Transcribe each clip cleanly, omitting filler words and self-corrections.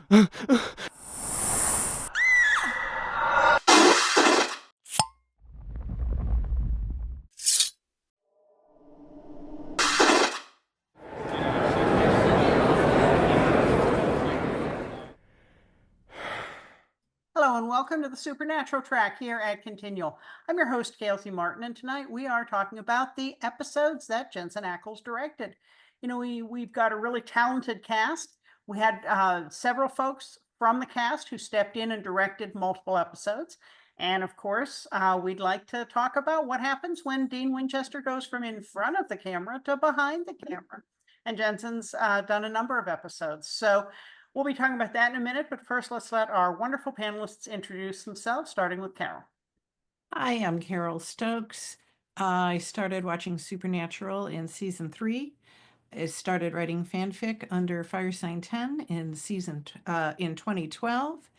Hello and welcome to the Supernatural Track here at Continual. I'm your host, Gail Martin, and tonight we are talking about the episodes that Jensen Ackles directed. You know, we've got a really talented cast. We had several folks from the cast who stepped in and directed multiple episodes. And of course, we'd like to talk about what happens when Dean Winchester goes from in front of the camera to behind the camera. And Jensen's done a number of episodes. So we'll be talking about that in a minute, but first let's let our wonderful panelists introduce themselves, starting with Carole. Hi, I'm Carole Stokes. I started watching Supernatural in season 3. I started writing fanfic under Fire Sign 10 in in 2012.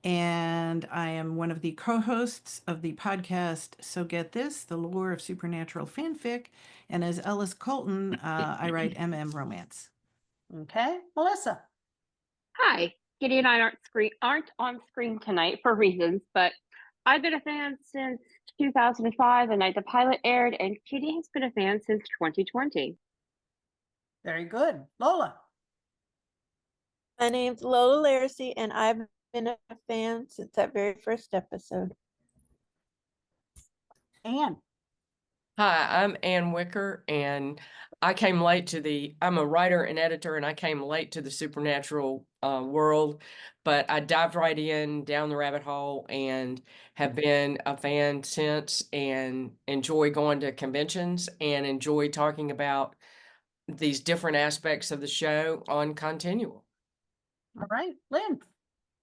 And I am one of the co-hosts of the podcast So Get This, The Lore of Supernatural Fanfic. And as Ellis Colton, I write MM Romance. Okay, Melissa. Hi, Kitty and I aren't on screen tonight for reasons, but I've been a fan since 2005, the night the pilot aired, and Kitty has been a fan since 2020. Very good. Lola. My name's Lola Laracy, and I've been a fan since that very first episode. Anne. Hi, I'm Ann Wicker, and I'm a writer and editor, and I came late to the Supernatural world, but I dived right in down the rabbit hole and have been a fan since, and enjoy going to conventions and enjoy talking about these different aspects of the show on Continual. All right, Lynn.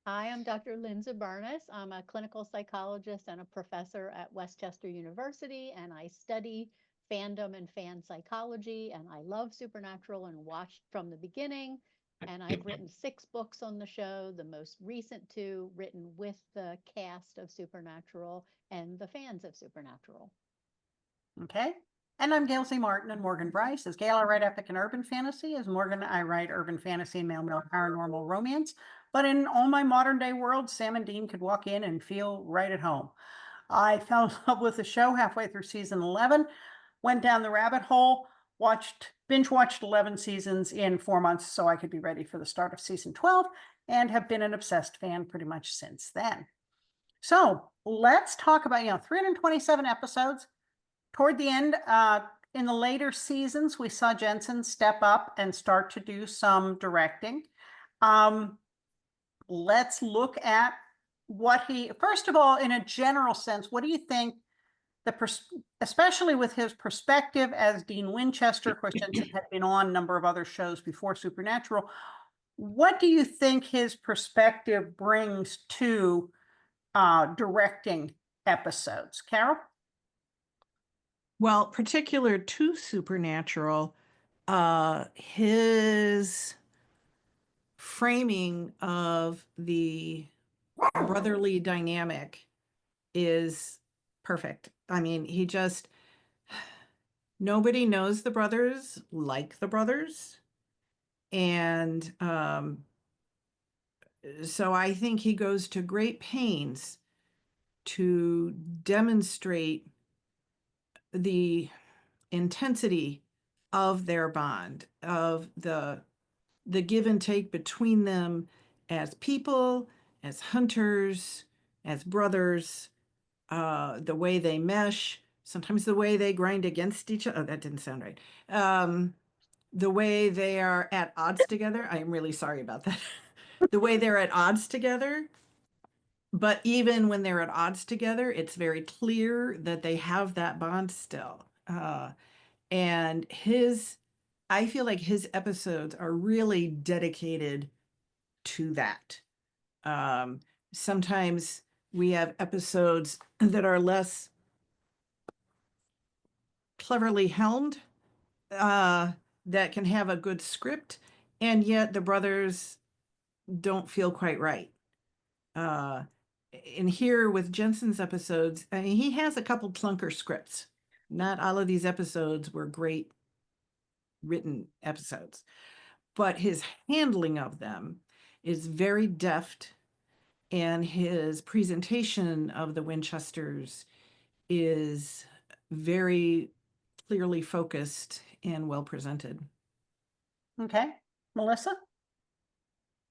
Hi, I'm Dr. Lynn Zubernis. I'm a clinical psychologist and a professor at Westchester University, and I study fandom and fan psychology, and I love Supernatural and watched from the beginning. And I've written 6 books on the show, the most recent 2 written with the cast of Supernatural and the fans of Supernatural. Okay. And I'm Gail Martin and Morgan Bryce. As Gail, I write epic and urban fantasy. As Morgan, I write urban fantasy and male paranormal romance. But in all my modern day world, Sam and Dean could walk in and feel right at home. I fell in love with the show halfway through season 11, went down the rabbit hole, binge watched 11 seasons in 4 months so I could be ready for the start of season 12, and have been an obsessed fan pretty much since then. So let's talk about, 327 episodes. Toward the end, in the later seasons, we saw Jensen step up and start to do some directing. Let's look at first of all, in a general sense, what do you think, especially with his perspective as Dean Winchester, of course, Jensen had been on a number of other shows before Supernatural. What do you think his perspective brings to directing episodes? Carole? Well, particular to Supernatural, his framing of the brotherly dynamic is perfect. I mean, nobody knows the brothers like the brothers. And so I think he goes to great pains to demonstrate the intensity of their bond, of the give and take between them as people, as hunters, as brothers, the way they mesh, sometimes the way they grind against each other. Oh, that didn't sound right. The way they are at odds together. I am really sorry about that. The way they're at odds together. But even when they're at odds together, it's very clear that they have that bond still. And I feel like his episodes are really dedicated to that. Sometimes we have episodes that are less cleverly helmed, that can have a good script, and yet the brothers don't feel quite right. And here with Jensen's episodes, I mean, he has a couple clunker scripts. Not all of these episodes were great written episodes, but his handling of them is very deft, and his presentation of the Winchesters is very clearly focused and well presented. Okay, Melissa?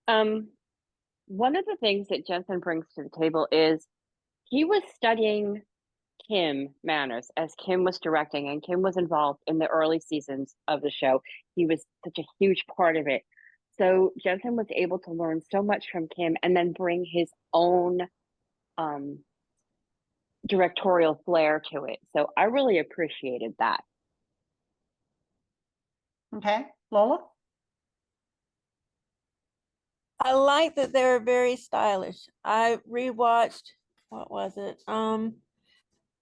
One of the things that Jensen brings to the table is he was studying Kim Manners as Kim was directing, and Kim was involved in the early seasons of the show. He was such a huge part of it. So Jensen was able to learn so much from Kim and then bring his own directorial flair to it. So I really appreciated that. Okay, Lola? I like that they were very stylish. I rewatched, what was it?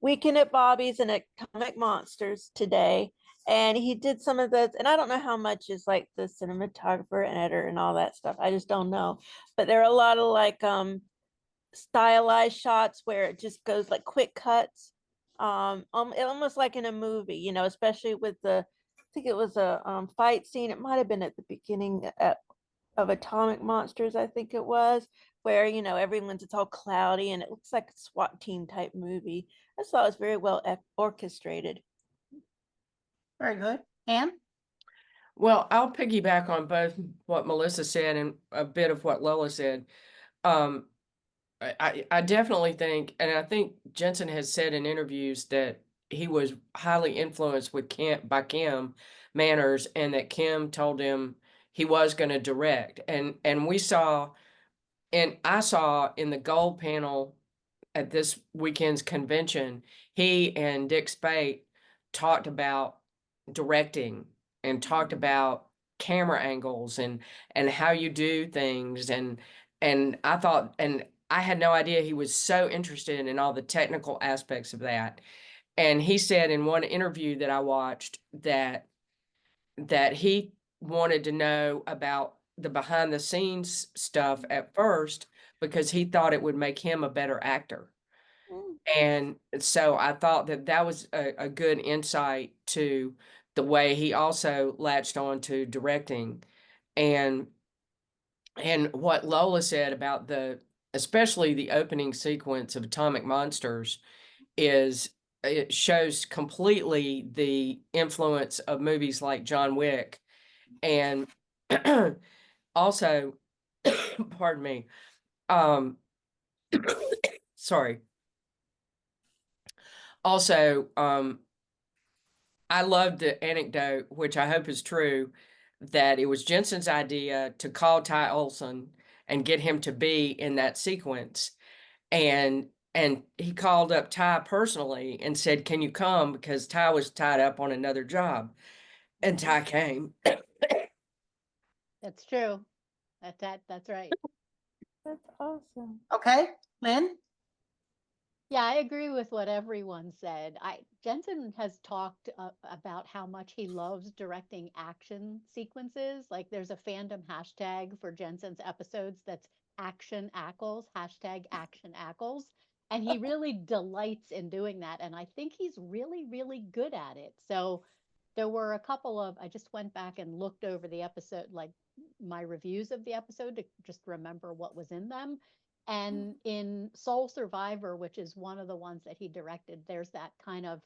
Weekend at Bobby's and Atomic Monsters today. And he did some of those, and I don't know how much is like the cinematographer and editor and all that stuff. I just don't know. But there are a lot of like stylized shots where it just goes like quick cuts. Almost like in a movie, you know, especially with I think it was a fight scene. It might have been at the beginning of Atomic Monsters, I think it was, where, you know, it's all cloudy and it looks like a SWAT team type movie. I just thought it was very well orchestrated. Very good. Anne? Well, I'll piggyback on both what Melissa said and a bit of what Lola said. Um, I definitely think, and I think Jensen has said in interviews that he was highly influenced by Kim Manners, and that Kim told him he was going to direct. And I saw in the gold panel at this weekend's convention, he and Dick Spate talked about directing and talked about camera angles and how you do things, and I thought, and I had no idea he was so interested in all the technical aspects of that. And he said in one interview that I watched that he wanted to know about the behind the scenes stuff at first because he thought it would make him a better actor. And so I thought that was a good insight to the way he also latched on to directing. And what Lola said about especially the opening sequence of Atomic Monsters, it shows completely the influence of movies like John Wick. And also, pardon me, sorry. Also, I love the anecdote, which I hope is true, that it was Jensen's idea to call Ty Olsson and get him to be in that sequence. And he called up Ty personally and said, "Can you come?" Because Ty was tied up on another job. And Ty came. That's true. That's right. That's awesome. Okay, Lynn? Yeah, I agree with what everyone said. Jensen has talked about how much he loves directing action sequences. Like there's a fandom hashtag for Jensen's episodes that's Action Ackles, hashtag Action Ackles. And he really delights in doing that. And I think he's really, really good at it. So there were a couple I just went back and looked over the episode, like my reviews of the episode to just remember what was in them. And in Soul Survivor, which is one of the ones that he directed, there's that kind of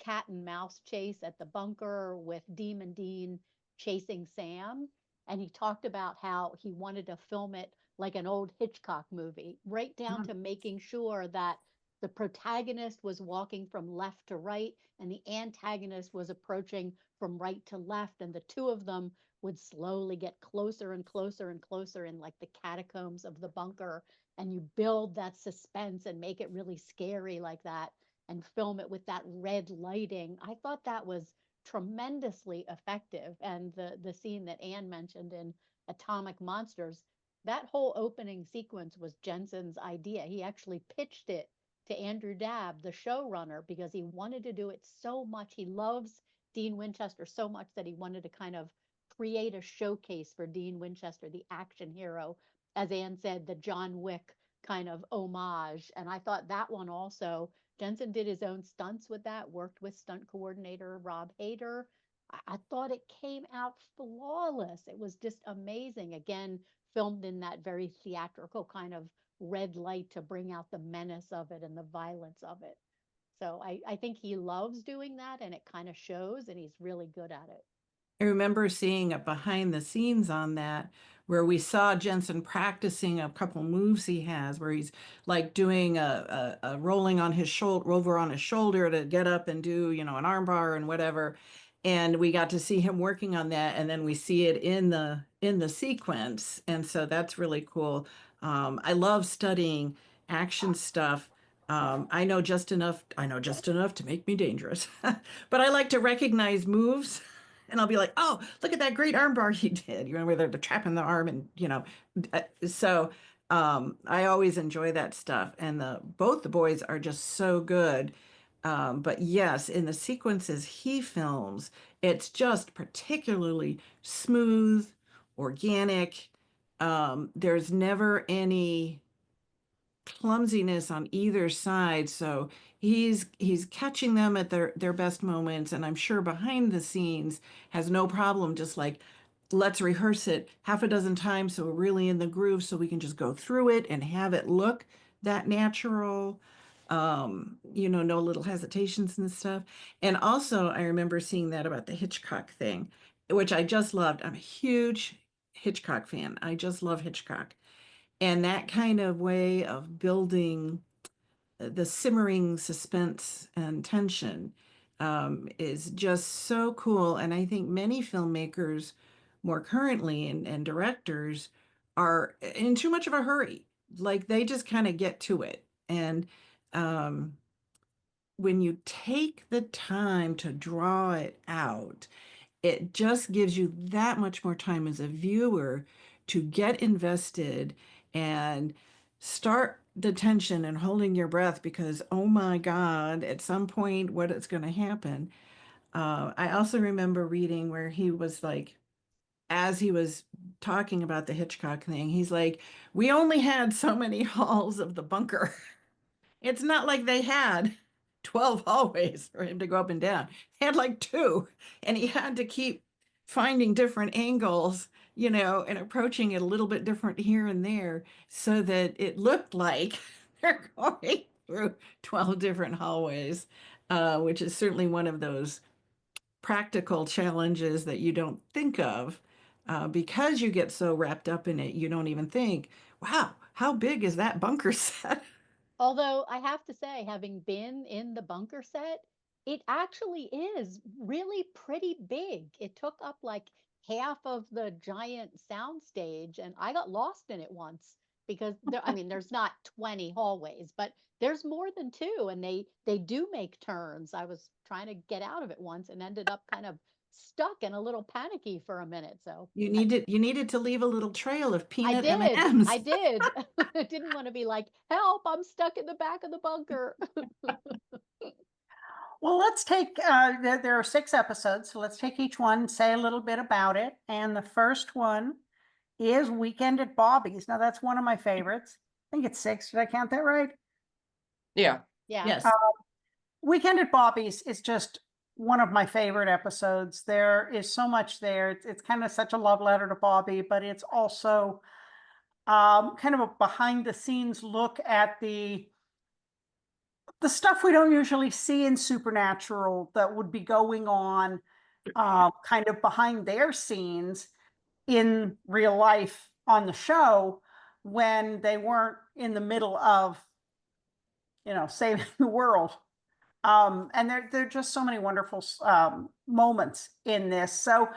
cat and mouse chase at the bunker with Demon Dean chasing Sam. And he talked about how he wanted to film it like an old Hitchcock movie, right down to making sure that the protagonist was walking from left to right and the antagonist was approaching from right to left. And the two of them would slowly get closer and closer and closer in like the catacombs of the bunker, and you build that suspense and make it really scary like that and film it with that red lighting. I thought that was tremendously effective. And the scene that Anne mentioned in Atomic Monsters, that whole opening sequence was Jensen's idea. He actually pitched it to Andrew Dabb, the showrunner, because he wanted to do it so much. He loves Dean Winchester so much that he wanted to kind of create a showcase for Dean Winchester, the action hero, as Anne said, the John Wick kind of homage. And I thought that one also, Jensen did his own stunts with that, worked with stunt coordinator Rob Hader. I thought it came out flawless. It was just amazing. Again, filmed in that very theatrical kind of red light to bring out the menace of it and the violence of it. So I think he loves doing that, and it kind of shows, and he's really good at it. I remember seeing a behind the scenes on that where we saw Jensen practicing a couple moves he has where he's like doing a rolling on his shoulder, over on his shoulder to get up and do, you know, an arm bar and whatever. And we got to see him working on that, and then we see it in the sequence. And so that's really cool. I love studying action stuff. I know just enough to make me dangerous, but I like to recognize moves. And I'll be like, oh, look at that great arm bar he did. You know, where they're trapping the arm and, you know, so I always enjoy that stuff. And both the boys are just so good. But yes, in the sequences he films, it's just particularly smooth, organic. There's never any clumsiness on either side. So he's catching them at their best moments, and I'm sure behind the scenes has no problem just like let's rehearse it half a dozen times so we're really in the groove so we can just go through it and have it look that natural. You know, no little hesitations and stuff. And also I remember seeing that about the Hitchcock thing, which I just loved. I'm a huge Hitchcock fan. I just love Hitchcock. And that kind of way of building the simmering suspense and tension is just so cool. And I think many filmmakers more currently and directors are in too much of a hurry. Like they just kind of get to it. And um, when you take the time to draw it out, it just gives you that much more time as a viewer to get invested and start the tension and holding your breath because, oh my God, at some point, what is going to happen? I also remember reading where he was like, as he was talking about the Hitchcock thing, he's like, we only had so many halls of the bunker. It's not like they had 12 hallways for him to go up and down. He had like two, and he had to keep finding different angles, you know, and approaching it a little bit different here and there so that it looked like they're going through 12 different hallways, which is certainly one of those practical challenges that you don't think of. Because you get so wrapped up in it, you don't even think, wow, how big is that bunker set? Although I have to say, having been in the bunker set, it actually is really pretty big. It took up like half of the giant sound stage, and I got lost in it once because I mean, there's not 20 hallways, but there's more than two, and they do make turns. I was trying to get out of it once and ended up kind of stuck and a little panicky for a minute. So You needed to leave a little trail of I peanut did. M&Ms. I did. I didn't want to be like, help, I'm stuck in the back of the bunker. Well, let's take, there are 6 episodes, so let's take each one, say a little bit about it. And the first one is Weekend at Bobby's. Now, that's one of my favorites. I think it's 6. Did I count that right? Yeah. Yeah. Yes. Weekend at Bobby's is just one of my favorite episodes. There is so much there. It's kind of such a love letter to Bobby, but it's also kind of a behind the scenes look at the stuff we don't usually see in Supernatural that would be going on kind of behind their scenes in real life on the show when they weren't in the middle of, you know, saving the world. And there are just so many wonderful moments in this. So,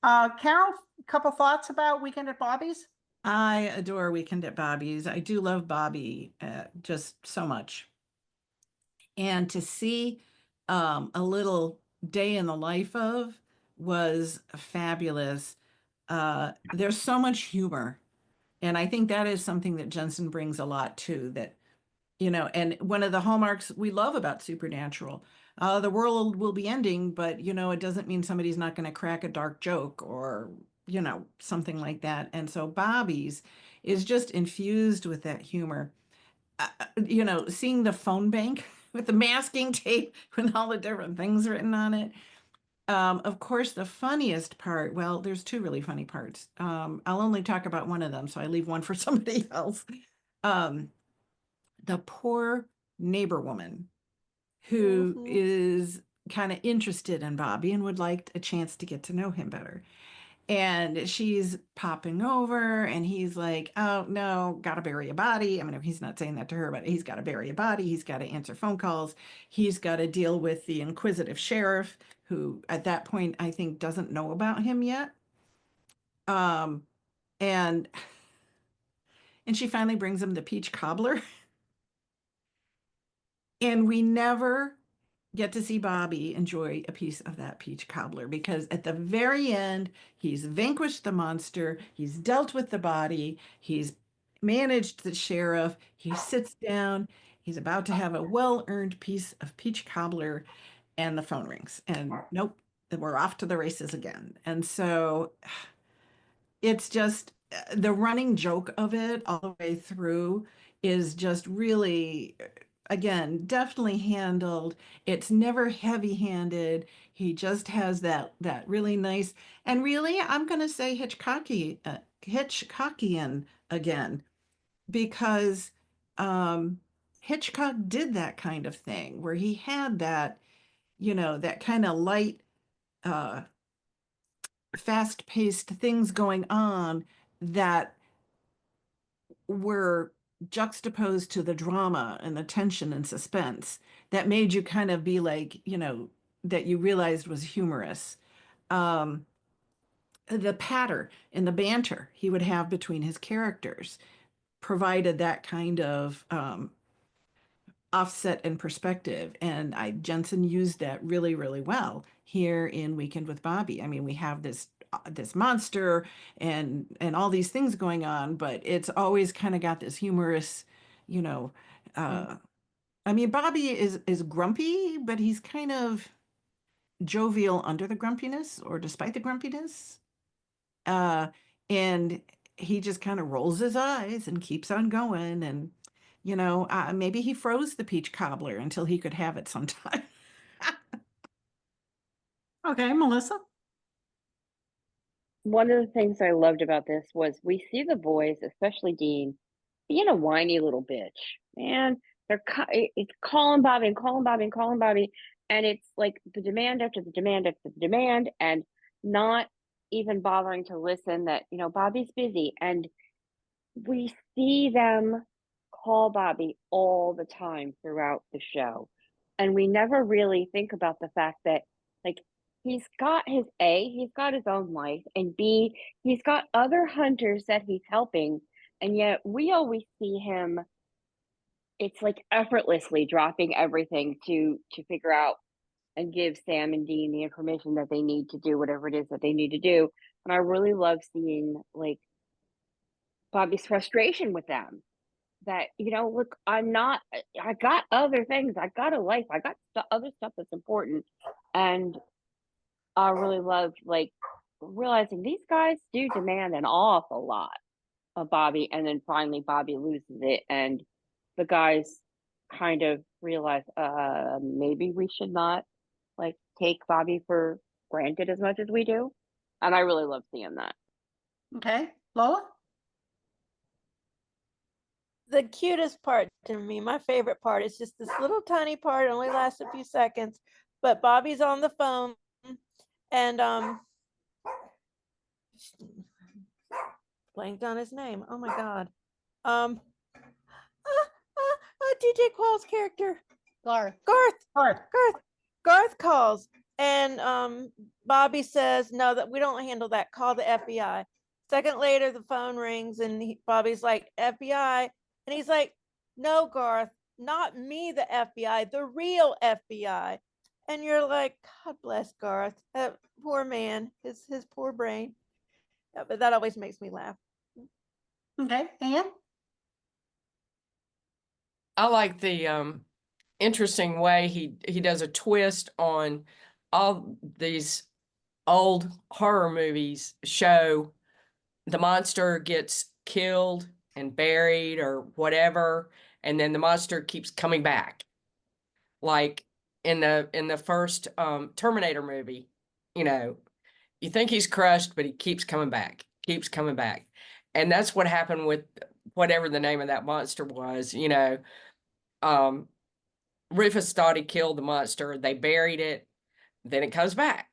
Carole, a couple thoughts about Weekend at Bobby's? I adore Weekend at Bobby's. I do love Bobby just so much. And to see a little day in the life of was fabulous. There's so much humor. And I think that is something that Jensen brings a lot to that, you know, and one of the hallmarks we love about Supernatural, the world will be ending, but, you know, it doesn't mean somebody's not going to crack a dark joke or, you know, something like that. And so Bobby's is just infused with that humor. You know, seeing the phone bank with the masking tape with all the different things written on it. Of course, the funniest part, well, there's two really funny parts. I'll only talk about one of them, so I leave one for somebody else. Um, the poor neighbor woman who Mhm. is kind of interested in Bobby and would like a chance to get to know him better. And she's popping over, and he's like, "Oh, no, gotta bury a body." I mean, he's not saying that to her, but he's got to bury a body. He's got to answer phone calls. He's got to deal with the inquisitive sheriff, who at that point I think doesn't know about him yet. Um, and and she finally brings him the peach cobbler, and we never get to see Bobby enjoy a piece of that peach cobbler, because at the very end, he's vanquished the monster, he's dealt with the body, he's managed the sheriff, he sits down, he's about to have a well-earned piece of peach cobbler, and the phone rings. And nope, we're off to the races again. And so it's just the running joke of it all the way through is just really, again, definitely handled. It's never heavy-handed. He just has that really nice, and really, I'm going to say Hitchcockian again, because um, Hitchcock did that kind of thing where he had that, that kind of light, uh, fast-paced things going on that were juxtaposed to the drama and the tension and suspense that made you kind of be like, that you realized was humorous. Um, the patter and the banter he would have between his characters provided that kind of offset and perspective. And Jensen used that really, really well here in Weekend with Bobby. I mean, we have this monster and all these things going on, but it's always kind of got this humorous, you know, uh, I mean, Bobby is grumpy, but he's kind of jovial under the grumpiness or despite the grumpiness. Uh, and he just kind of rolls his eyes and keeps on going. And, maybe he froze the peach cobbler until he could have it sometime. Okay, Melissa? One of the things I loved about this was we see the boys, especially Dean, being a whiny little bitch. Man, it's calling Bobby and calling Bobby and calling Bobby, and it's like the demand after the demand after the demand, and not even bothering to listen that Bobby's busy. And we see them call Bobby all the time throughout the show. And we never really think about the fact that, like, he's got he's got his own life, and B, he's got other hunters that he's helping. And yet we always see him, it's like effortlessly dropping everything to figure out and give Sam and Dean the information that they need to do whatever it is that they need to do. And I really love seeing, like, Bobby's frustration with them, that look, I got other things, I got a life, I got other stuff that's important. And I really love, like, realizing these guys do demand an awful lot of Bobby, and then finally Bobby loses it, and the guys kind of realize maybe we should not, like, take Bobby for granted as much as we do. And I really love seeing that. Okay, Lola? The cutest part to me, my favorite part, is just this little tiny part. It only lasts a few seconds, but Bobby's on the phone, and blanked on his name. Oh my god. DJ Quall's character, Garth. Garth. All right. Garth calls, and Bobby says, "No, that we don't handle that. Call the FBI." Second later, the phone rings, and Bobby's like, "FBI," and he's like, "No, Garth, not me, the FBI, the real FBI." And you're like, "God bless Garth, that poor man, his poor brain." Yeah, but that always makes me laugh. Okay, Anne? I like the interesting way he does a twist on all these old horror movies. Show the monster gets killed and buried or whatever, and then the monster keeps coming back. Like in the first Terminator movie, you know, you think he's crushed, but he keeps coming back, keeps coming back. And that's what happened with whatever the name of that monster was, you know. Rufus thought he killed the monster. They buried it. Then it comes back.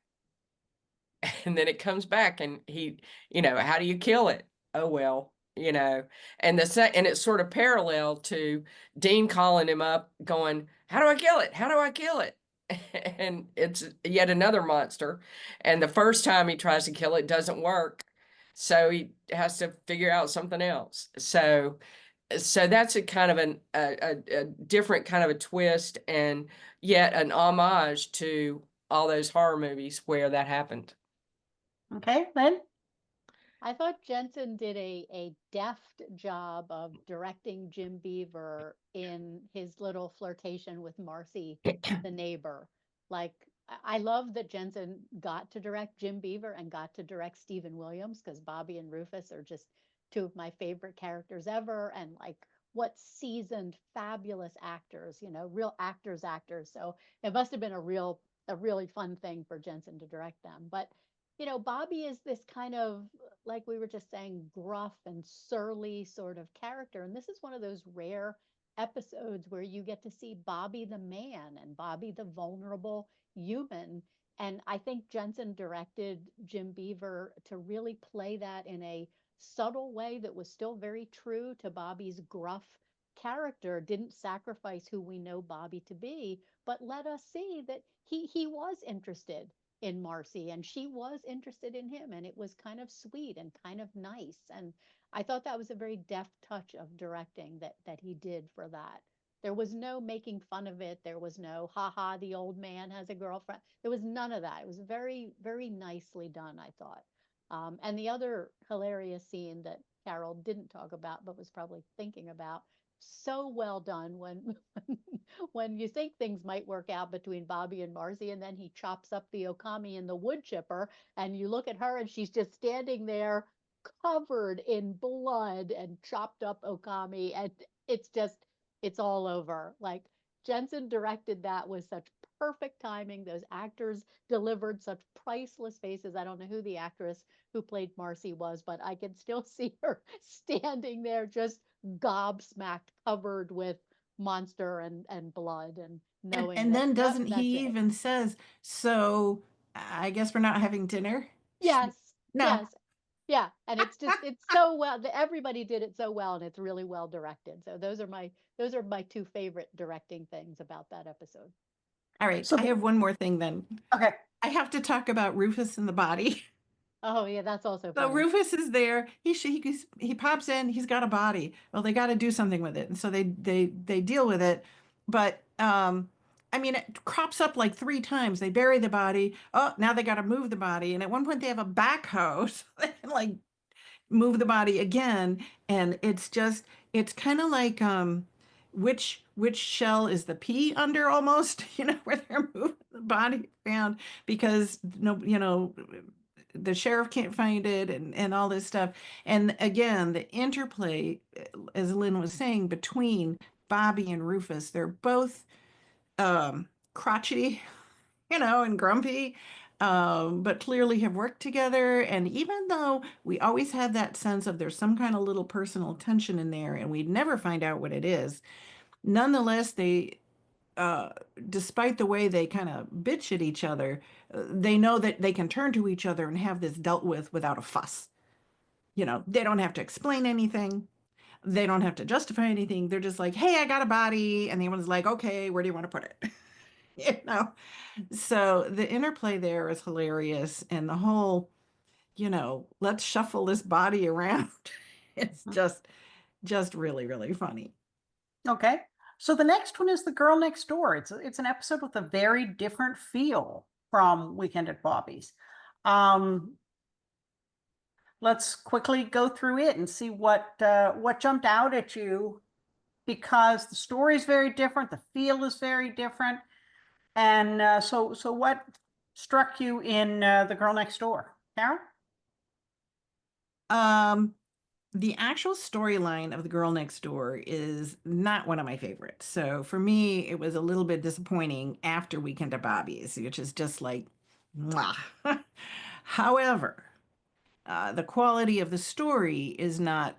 And then it comes back and he, you know, how do you kill it? Oh, well, you know, and and it's sort of parallel to Dean calling him up going, how do I kill it? How do I kill it? And it's yet another monster. And the first time he tries to kill it doesn't work. So he has to figure out something else. So that's a kind of a different kind of a twist and yet an homage to all those horror movies where that happened. Okay, Lynn? I thought Jensen did a deft job of directing Jim Beaver in his little flirtation with Marcy, the neighbor. Like, I love that Jensen got to direct Jim Beaver and got to direct Stephen Williams, because Bobby and Rufus are just two of my favorite characters ever. And like, what seasoned, fabulous actors, you know, real actors. So it must have been a really fun thing for Jensen to direct them. But you know, Bobby is this kind of, like we were just saying, gruff and surly sort of character. And this is one of those rare episodes where you get to see Bobby the man and Bobby the vulnerable human. And I think Jensen directed Jim Beaver to really play that in a subtle way that was still very true to Bobby's gruff character, didn't sacrifice who we know Bobby to be, but let us see that he was interested in Marcy and she was interested in him, and it was kind of sweet and kind of nice. And I thought that was a very deft touch of directing that he did for that. There was no making fun of it. There was no haha, the old man has a girlfriend. There was none of that. It was very, very nicely done, I thought. And the other hilarious scene that Carole didn't talk about but was probably thinking about, so well done when when you think things might work out between Bobby and Marcy, and then he chops up the Okami in the wood chipper, and you look at her and she's just standing there covered in blood and chopped up Okami, and it's all over. Like, Jensen directed that with such perfect timing. Those actors delivered such priceless faces. I don't know who the actress who played Marcy was, but I can still see her standing there just gobsmacked, covered with monster and blood, and knowing And that, then yep, doesn't that's he it. even says, so I guess we're not having dinner? Yes, No. yes, yeah. And it's just, it's so well, everybody did it so well, and it's really well directed. So those are my two favorite directing things about that episode. All right. So I have one more thing then. Okay. I have to talk about Rufus and the body. Oh yeah, that's also So funny. Rufus is there. He pops in. He's got a body. Well, they got to do something with it, and so they deal with it. But I mean, it crops up like 3 times. They bury the body. Oh, now they got to move the body. And at one point, they have a backhoe, so they can like move the body again. And it's kind of like which shell is the pea under almost, you know, where they're moving the body around because no, you know, the sheriff can't find it and all this stuff. And again, the interplay, as Lynn was saying, between Bobby and Rufus, they're both crotchety, you know, and grumpy, but clearly have worked together. And even though we always have that sense of there's some kind of little personal tension in there and we never find out what it is, nonetheless, they despite the way they kind of bitch at each other, they know that they can turn to each other and have this dealt with without a fuss. You know, they don't have to explain anything. They don't have to justify anything. They're just like, hey, I got a body. And the other one's like, okay, where do you want to put it? You know? So the interplay there is hilarious. And the whole, you know, let's shuffle this body around. It's just really, really funny. Okay. So the next one is The Girl Next Door. It's an episode with a very different feel from Weekend at Bobby's. Let's quickly go through it and see what jumped out at you, because the story is very different, the feel is very different, and so what struck you in The Girl Next Door, Carole? The actual storyline of The Girl Next Door is not one of my favorites. So for me, it was a little bit disappointing after Weekend at Bobby's, which is just like Mwah. However, the quality of the story is not,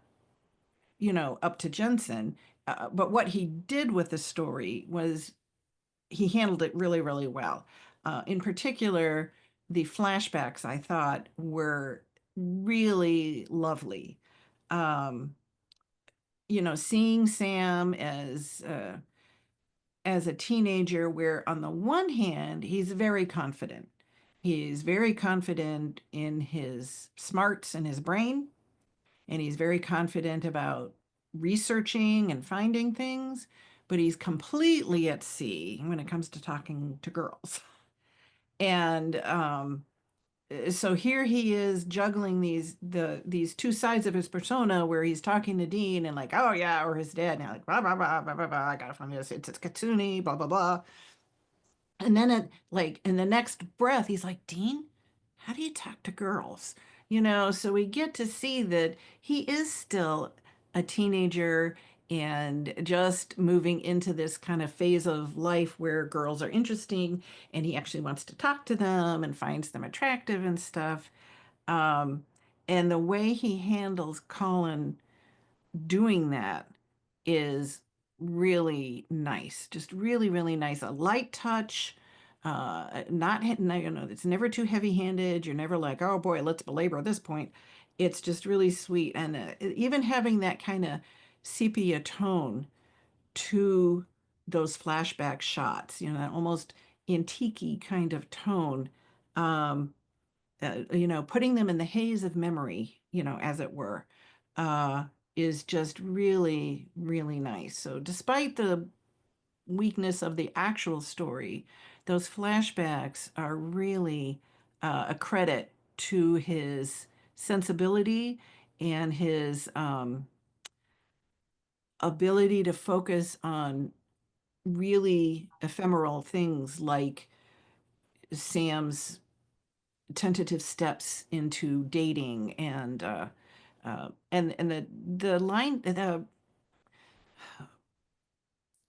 up to Jensen. But what he did with the story was he handled it really, really well. In particular, the flashbacks I thought were really lovely. Um, seeing Sam as a teenager, where on the one hand, he's very confident. He's very confident in his smarts and his brain, and he's very confident about researching and finding things, but he's completely at sea when it comes to talking to girls. And so here he is juggling these two sides of his persona, where he's talking to Dean and like, oh yeah, or his dad, and like blah blah blah blah blah blah. I got it from this. It's Katsuni, blah blah blah. And then in the next breath, he's like, Dean, how do you talk to girls? So we get to see that he is still a teenager and just moving into this kind of phase of life where girls are interesting and he actually wants to talk to them and finds them attractive and stuff. Um, and the way he handles Colin doing that is really nice, just really, really nice. A light touch, not hitting, it's never too heavy handed. You're never like, oh boy, let's belabor this point. It's just really sweet. And even having that kind of sepia tone to those flashback shots, that almost antique kind of tone. Um, Putting them in the haze of memory, as it were, uh, is just really, really nice. So, despite the weakness of the actual story, those flashbacks are really a credit to his sensibility and his ability to focus on really ephemeral things like Sam's tentative steps into dating and the line the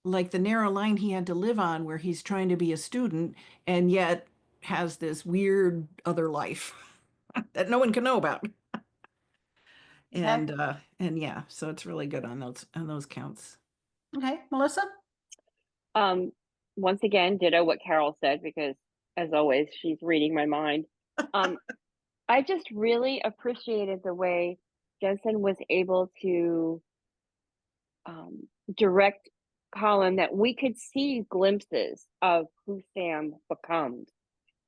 like the narrow line he had to live on, where he's trying to be a student and yet has this weird other life that no one can know about. And yeah, so it's really good on those counts. Okay, Melissa? Um, Once again, ditto what Carole said, because as always, she's reading my mind. I just really appreciated the way Jensen was able to direct Colin, that we could see glimpses of who Sam becomes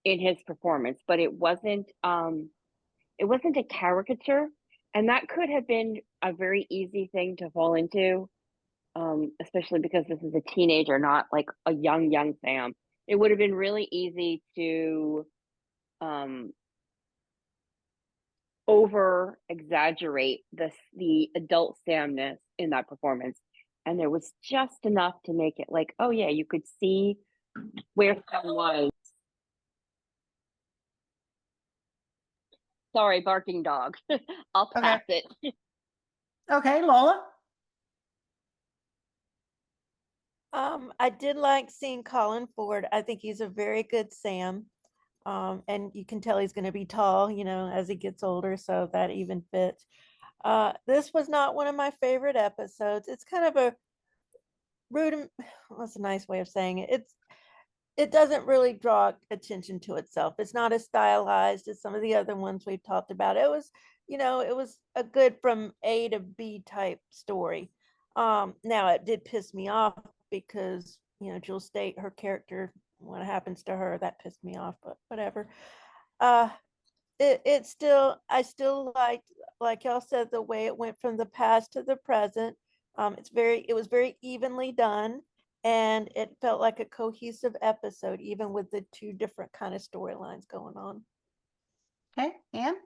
in his performance, but it wasn't a caricature, and that could have been a very easy thing to fall into, especially because this is a teenager, not like a young Sam. It would have been really easy to over exaggerate the adult Samness in that performance, and there was just enough to make it like, oh yeah, you could see where Sam was. Sorry, barking dog. I'll Okay. pass it. Okay, Lola? I did like seeing Colin Ford. I think he's a very good Sam. And you can tell he's going to be tall, as he gets older, so that even fits. This was not one of my favorite episodes. It's kind of a rude, what's a nice way of saying it? It doesn't really draw attention to itself. It's not as stylized as some of the other ones we've talked about. It was, it was a good from A to B type story. Now it did piss me off because, Jill State, her character, what happens to her, that pissed me off, but whatever. It still, I still liked, like y'all said, the way it went from the past to the present. It was very evenly done, and it felt like a cohesive episode, even with the two different kind of storylines going on. Okay, Anne?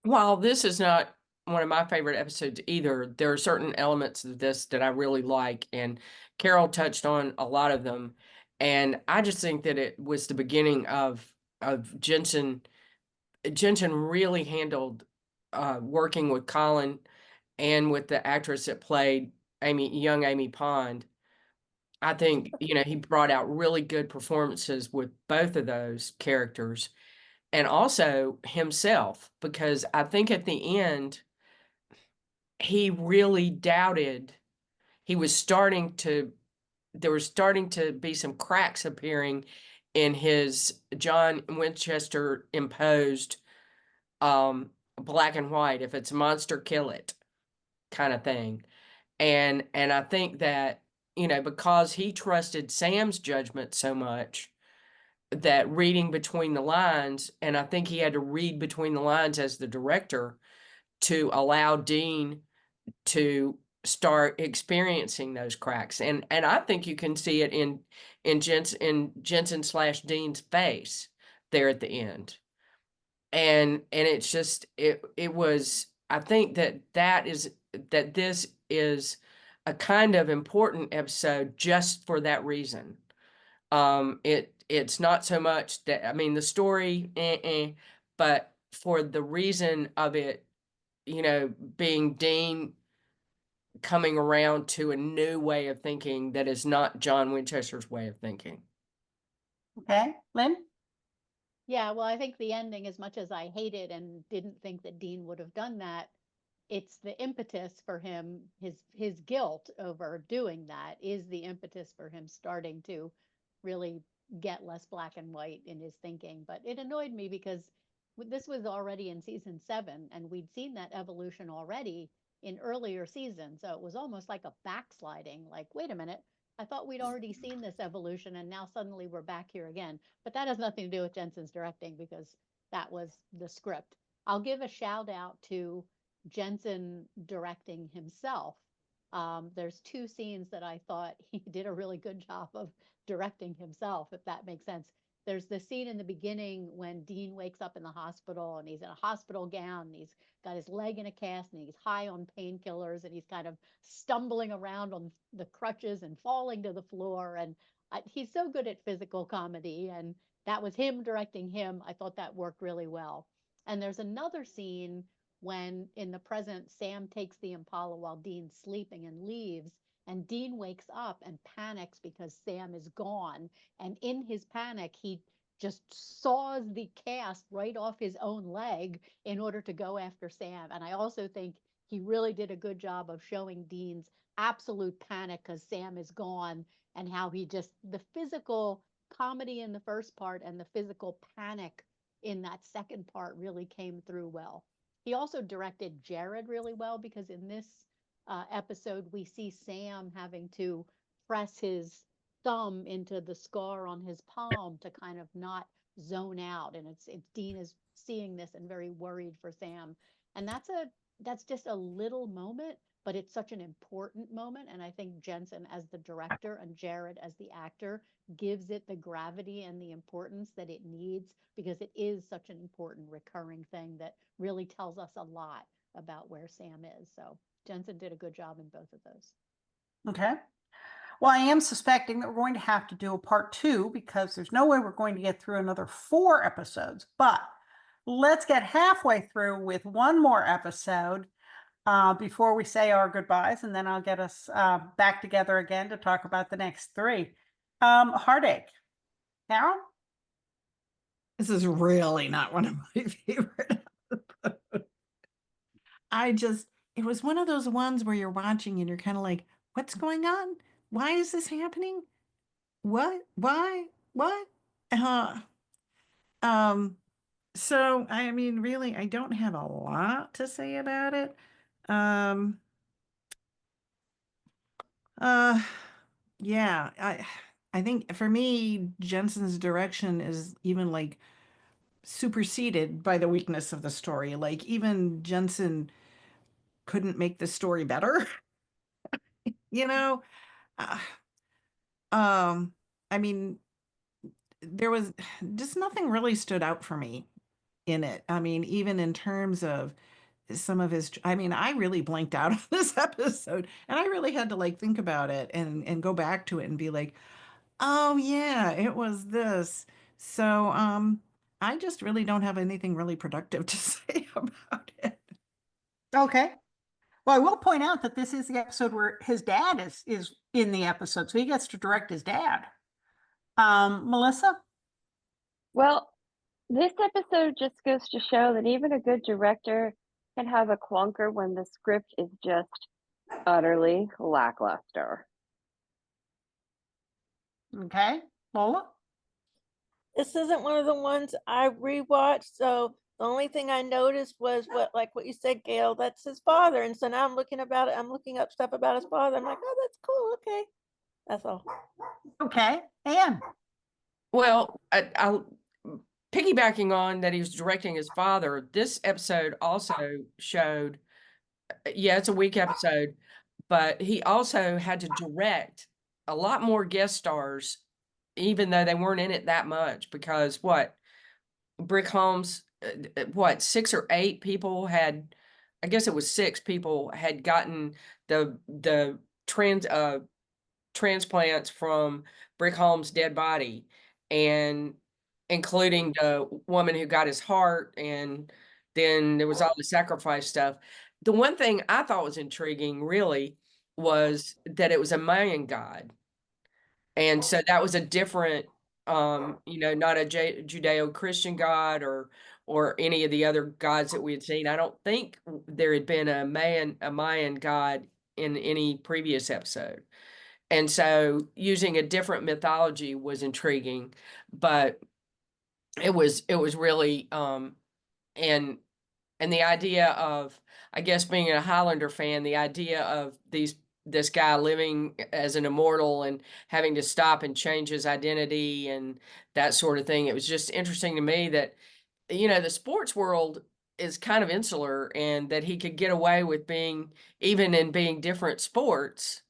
While this is not one of my favorite episodes either, there are certain elements of this that I really like, and Carole touched on a lot of them. And I just think that it was the beginning of Jensen. Jensen really handled working with Colin and with the actress that played young Amy Pond, I think, he brought out really good performances with both of those characters and also himself, because I think at the end, he really doubted. He was there was starting to be some cracks appearing in his John Winchester imposed black and white, if it's a monster, kill it kind of thing. And I think that, because he trusted Sam's judgment so much, that reading between the lines, and I think he had to read between the lines as the director to allow Dean to start experiencing those cracks. And I think you can see it in Jensen / Dean's face there at the end. And it's just it was, I think that this is a kind of important episode just for that reason. It's not so much that, I mean, the story, but for the reason of it, being Dean coming around to a new way of thinking that is not John Winchester's way of thinking. Okay, Lynn? Yeah, well, I think the ending, as much as I hated and didn't think that Dean would have done that, it's the impetus for him, his guilt over doing that is the impetus for him starting to really get less black and white in his thinking. But it annoyed me because this was already in season 7, and we'd seen that evolution already in earlier seasons. So it was almost like a backsliding, like, wait a minute, I thought we'd already seen this evolution and now suddenly we're back here again. But that has nothing to do with Jensen's directing because that was the script. I'll give a shout out to Jensen directing himself. There's 2 scenes that I thought he did a really good job of directing himself, if that makes sense. There's the scene in the beginning when Dean wakes up in the hospital and he's in a hospital gown and he's got his leg in a cast and he's high on painkillers and he's kind of stumbling around on the crutches and falling to the floor. And he's so good at physical comedy, and that was him directing him. I thought that worked really well. And there's another scene when in the present, Sam takes the Impala while Dean's sleeping and leaves. And Dean wakes up and panics because Sam is gone. And in his panic, he just saws the cast right off his own leg in order to go after Sam. And I also think he really did a good job of showing Dean's absolute panic because Sam is gone, and how he just, the physical comedy in the first part and the physical panic in that second part really came through well. He also directed Jared really well because in this episode, we see Sam having to press his thumb into the scar on his palm to kind of not zone out. And it's Dean is seeing this and very worried for Sam. And that's just a little moment, but it's such an important moment. And I think Jensen as the director and Jared as the actor gives it the gravity and the importance that it needs, because it is such an important recurring thing that really tells us a lot about where Sam is. So Jensen did a good job in both of those. Okay. Well, I am suspecting that we're going to have to do a part 2 because there's no way we're going to get through another 4 episodes. But let's get halfway through with one more episode before we say our goodbyes, and then I'll get us back together again to talk about the next 3. Heartache. Carole? This is really not one of my favorite episodes. It was one of those ones where you're watching and you're kind of like, what's going on? Why is this happening? What? Why? What? So, I mean, really, I don't have a lot to say about it. Yeah, I think for me, Jensen's direction is even like superseded by the weakness of the story. Like even Jensen couldn't make the story better, you know? Uh, I mean, there was just nothing really stood out for me in it. I mean, even in terms of some of his, I mean, I really blanked out on this episode and I really had to like think about it and go back to it and be like, oh yeah, it was this. So, I just really don't have anything really productive to say about it. Okay. Well, I will point out that this is the episode where his dad is in the episode, so he gets to direct his dad. Melissa? Well, this episode just goes to show that even a good director can have a clunker when the script is just utterly lackluster. Okay. Lola? This isn't one of the ones I rewatched, so the only thing I noticed was what you said, Gail, that's his father. And so now I'm looking up stuff about his father. I'm like, oh, that's cool. Okay. That's all. Okay. Anne? Well, I'll piggybacking on that he was directing his father. This episode also showed, yeah, it's a weak episode, but he also had to direct a lot more guest stars, even though they weren't in it that much, because Brick Homes, what, 6 or 8 people had, I guess it was 6 people had gotten the transplants from Brick Holmes' dead body, and including the woman who got his heart, and then there was all the sacrifice stuff. The one thing I thought was intriguing really was that it was a Mayan god. And so that was a different, not a Judeo-Christian god or any of the other gods that we had seen. I don't think there had been a Mayan god in any previous episode. And so using a different mythology was intriguing, but it was really and the idea of, I guess, being a Highlander fan, the idea of this guy living as an immortal and having to stop and change his identity and that sort of thing. It was just interesting to me that, the sports world is kind of insular, and that he could get away with being, even in being different sports,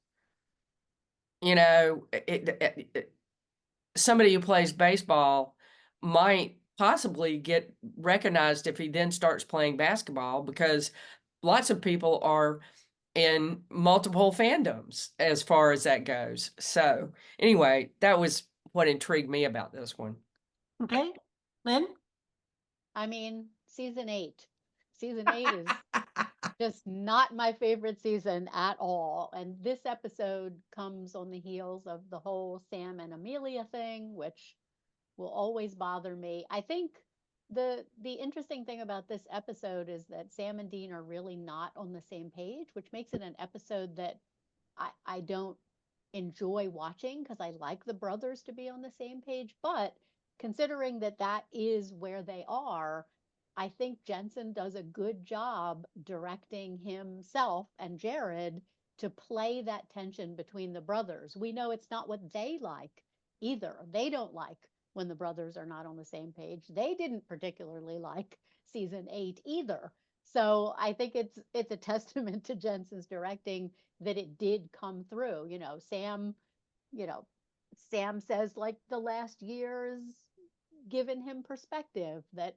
somebody who plays baseball might possibly get recognized if he then starts playing basketball, because lots of people are in multiple fandoms as far as that goes. So anyway, that was what intrigued me about this one. Okay. Lynn? I mean, season 8. Season 8 is just not my favorite season at all. And this episode comes on the heels of the whole Sam and Amelia thing, which will always bother me. I think the interesting thing about this episode is that Sam and Dean are really not on the same page, which makes it an episode that I don't enjoy watching, because I like the brothers to be on the same page. But considering that that is where they are, I think Jensen does a good job directing himself and Jared to play that tension between the brothers. We know it's not what they like either. They don't like when the brothers are not on the same page. They didn't particularly like season 8 either. So I think it's a testament to Jensen's directing that it did come through. You know, Sam says like the last year's given him perspective, that,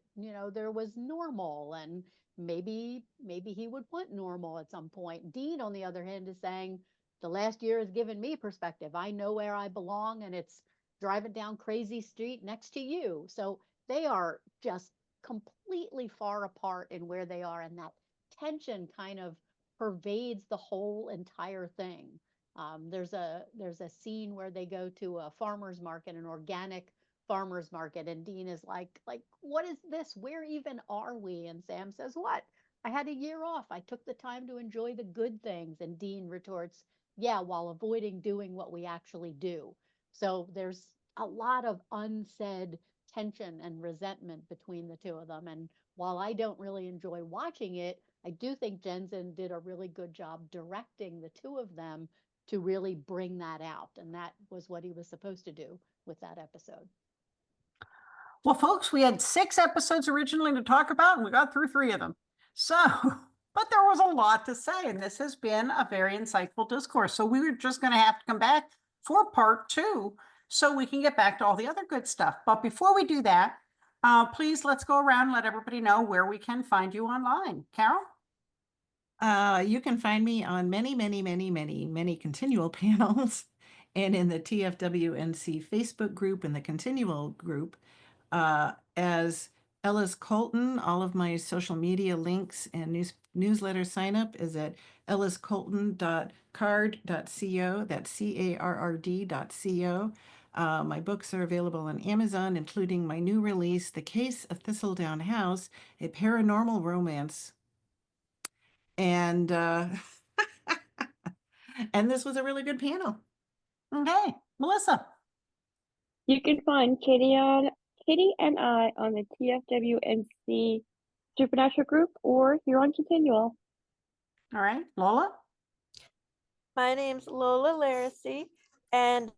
there was normal, and maybe he would want normal at some point. Dean, on the other hand, is saying the last year has given me perspective. I know where I belong, and it's driving down crazy street next to you. So they are just completely far apart in where they are, and that tension kind of pervades the whole entire thing. There's a scene where they go to a farmer's market, an organic farmer's market, and Dean is like, what is this? Where even are we? And Sam says, what? I had a year off. I took the time to enjoy the good things. And Dean retorts, yeah, while avoiding doing what we actually do. So there's a lot of unsaid tension and resentment between the two of them. And while I don't really enjoy watching it, I do think Jensen did a really good job directing the two of them to really bring that out. And that was what he was supposed to do with that episode. Well, folks, we had 6 episodes originally to talk about, and we got through 3 of them. So, but there was a lot to say, and this has been a very insightful discourse. So we were just going to have to come back for part 2 so we can get back to all the other good stuff. But before we do that, please let's go around and let everybody know where we can find you online. Carole? You can find me on many continual panels, and in the TFWNC Facebook group and the continual group as Ellis Colton. All of my social media links and newsletter sign up is at elliscolton.card.co, that's CARRD.co. My books are available on Amazon, including my new release, The Case of Thistledown House, a paranormal romance. And and this was a really good panel. Okay, Melissa. You can find Kitty and I on the TFWNC Supernatural group or here on Continual. All right, Lola. My name's Lola Laracy, and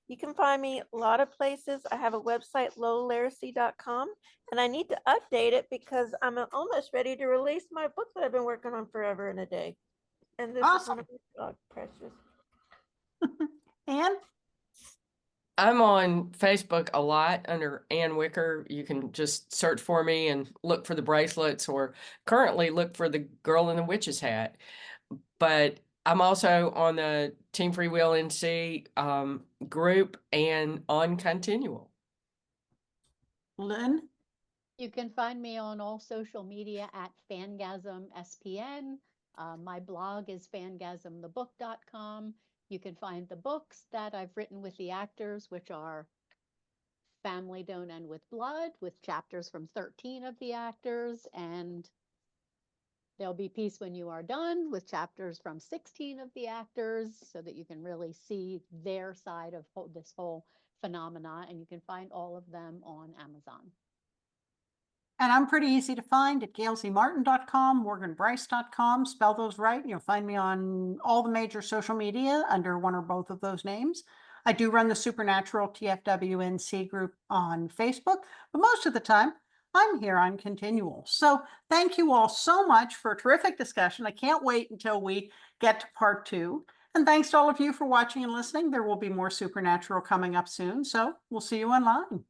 you can find me a lot of places. I have a website, lolalaracy.com, and I need to update it because I'm almost ready to release my book that I've been working on forever and a day. And this is Awesome. one of my dog precious. Anne. I'm on Facebook a lot under Ann Wicker. You can just search for me and look for the bracelets, or currently look for the girl in the witch's hat. But I'm also on the Team Free Will NC group and on Continual. Lynn. You can find me on all social media at Fangasm SPN. My blog is fangasmthebook.com. You can find the books that I've written with the actors, which are Family Don't End with Blood, with chapters from 13 of the actors, and There'll be Peace When You Are Done, with chapters from 16 of the actors, so that you can really see their side of this whole phenomena, and you can find all of them on Amazon. And I'm pretty easy to find at gailcmartin.com, morganbryce.com. Spell those right. You'll find me on all the major social media under one or both of those names. I do run the Supernatural TFWNC group on Facebook, but most of the time I'm here on Continual. So thank you all so much for a terrific discussion. I can't wait until we get to part 2. And thanks to all of you for watching and listening. There will be more Supernatural coming up soon, so we'll see you online.